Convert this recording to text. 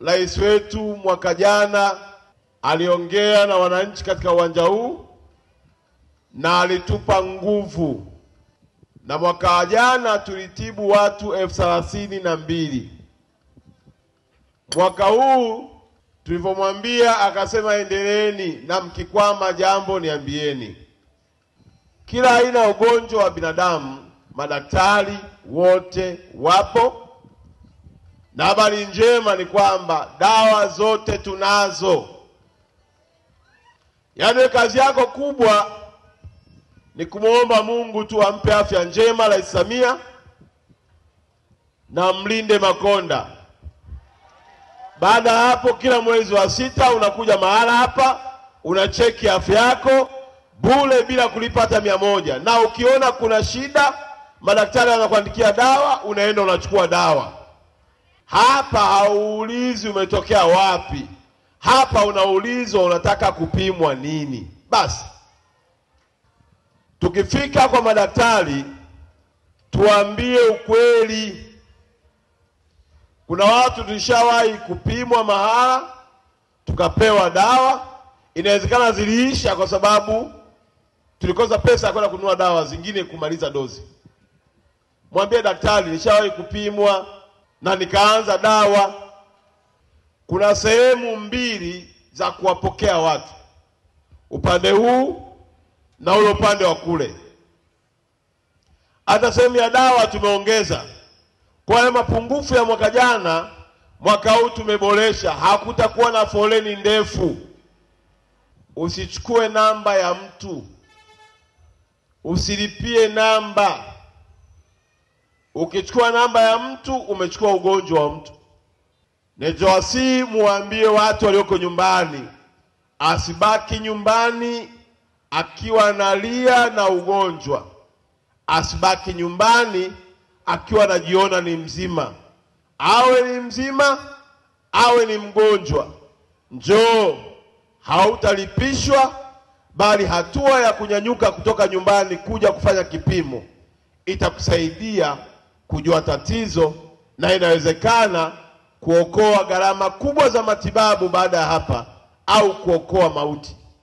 Rais wetu mwaka jana aliongea na wananchi katika uwanja huu na alitupa nguvu, na mwaka jana tulitibu watu 32,000. Mwaka huu tulivyomwambia akasema endeleeni, na mkikwama jambo niambieni. Kila aina ya ugonjwa wa binadamu madaktari wote wapo, na habari njema ni kwamba dawa zote tunazo. Yaani kazi yako kubwa ni kumuomba Mungu tu ampe afya njema Rais Samia na mlinde Makonda. Baada ya hapo, kila mwezi wa 6 unakuja mahala hapa, unacheki afya yako bure bila kulipa hata 100. Na ukiona kuna shida, madaktari wanakuandikia dawa, unaenda unachukua dawa. Hapa hauulizi umetokea wapi. Hapa unaulizwa unataka kupimwa nini. Basi tukifika kwa madaktari tuambie ukweli. Kuna watu tulishawahi kupimwa mahala tukapewa dawa, inawezekana ziliisha kwa sababu tulikosa pesa kwenda kununua dawa zingine kumaliza dozi. Mwambie daktari nishawahi kupimwa na nikaanza dawa. Kuna sehemu mbili za kuwapokea watu, upande huu na ule upande wa kule. Hata sehemu ya dawa tumeongeza. Kwa hiyo mapungufu ya mwaka jana, mwaka huu tumeboresha. Hakutakuwa na foleni ndefu. Usichukue namba ya mtu, usilipie namba. Ukichukua namba ya mtu umechukua ugonjwa wa mtu. Nijawasihi muambie watu walioko nyumbani asibaki nyumbani akiwa analia na ugonjwa. Asibaki nyumbani akiwa anajiona ni mzima. Awe ni mzima, awe ni mgonjwa. Njoo, hautalipishwa, bali hatua ya kunyanyuka kutoka nyumbani kuja kufanya kipimo itakusaidia kujua tatizo, na inawezekana kuokoa gharama kubwa za matibabu baada ya hapa, au kuokoa mauti.